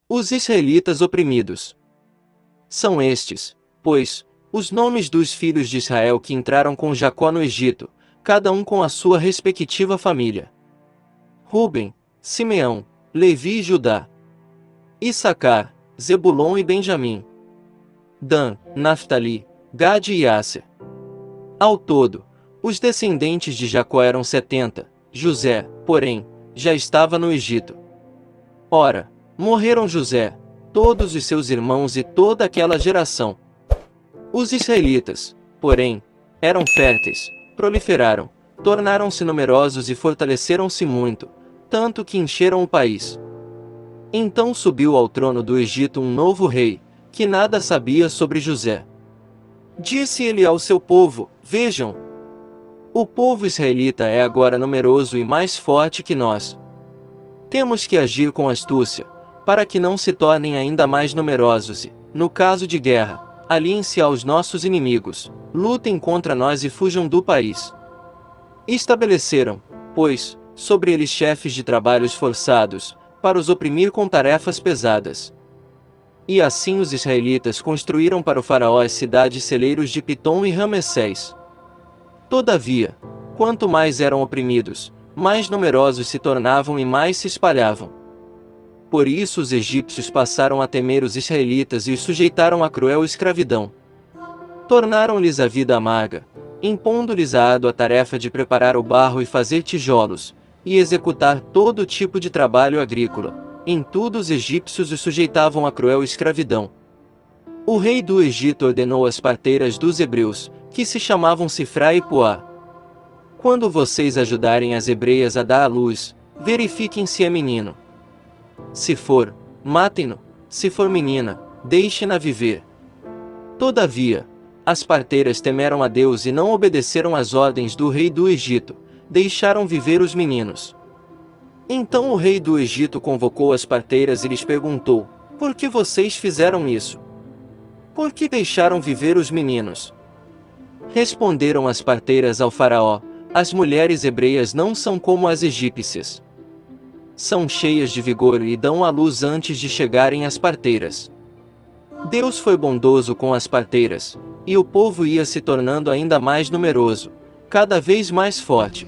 Os israelitas oprimidos. São estes, pois, os nomes dos filhos de Israel que entraram com Jacó no Egito, cada um com a sua respectiva família: Rúben, Simeão, Levi e Judá. Issacar, Zebulon e Benjamim. Dan, Naftali, Gade e Asser. Ao todo, os descendentes de Jacó eram 70, José, porém, já estava no Egito. Ora, morreram José, todos os seus irmãos e toda aquela geração. Os israelitas, porém, eram férteis, proliferaram, tornaram-se numerosos e fortaleceram-se muito, tanto que encheram o país. Então subiu ao trono do Egito um novo rei, que nada sabia sobre José. Disse ele ao seu povo: Vejam, o povo israelita é agora numeroso e mais forte que nós. Temos que agir com astúcia, para que não se tornem ainda mais numerosos e, no caso de guerra, aliem-se aos nossos inimigos, lutem contra nós e fujam do país. Estabeleceram, pois, sobre eles chefes de trabalhos forçados, para os oprimir com tarefas pesadas. E assim os israelitas construíram para o faraó as cidades celeiros de Pitom e Ramessés. Todavia, quanto mais eram oprimidos, mais numerosos se tornavam e mais se espalhavam. Por isso os egípcios passaram a temer os israelitas e os sujeitaram à cruel escravidão. Tornaram-lhes a vida amarga, impondo-lhes a árdua tarefa de preparar o barro e fazer tijolos, e executar todo tipo de trabalho agrícola. Em tudo os egípcios os sujeitavam à cruel escravidão. O rei do Egito ordenou às parteiras dos hebreus, que se chamavam Sifrá e Puá: quando vocês ajudarem as hebreias a dar à luz, verifiquem se é menino. Se for, matem-no; se for menina, deixem-na viver. Todavia, as parteiras temeram a Deus e não obedeceram às ordens do rei do Egito, deixaram viver os meninos. Então o rei do Egito convocou as parteiras e lhes perguntou: por que vocês fizeram isso? Por que deixaram viver os meninos? Responderam as parteiras ao faraó: as mulheres hebreias não são como as egípcias. São cheias de vigor e dão à luz antes de chegarem às parteiras. Deus foi bondoso com as parteiras, e o povo ia se tornando ainda mais numeroso, cada vez mais forte.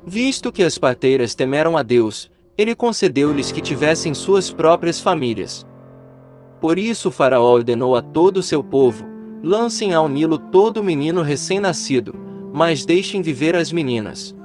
Visto que as parteiras temeram a Deus, ele concedeu-lhes que tivessem suas próprias famílias. Por isso o faraó ordenou a todo o seu povo: lancem ao Nilo todo menino recém-nascido, mas deixem viver as meninas.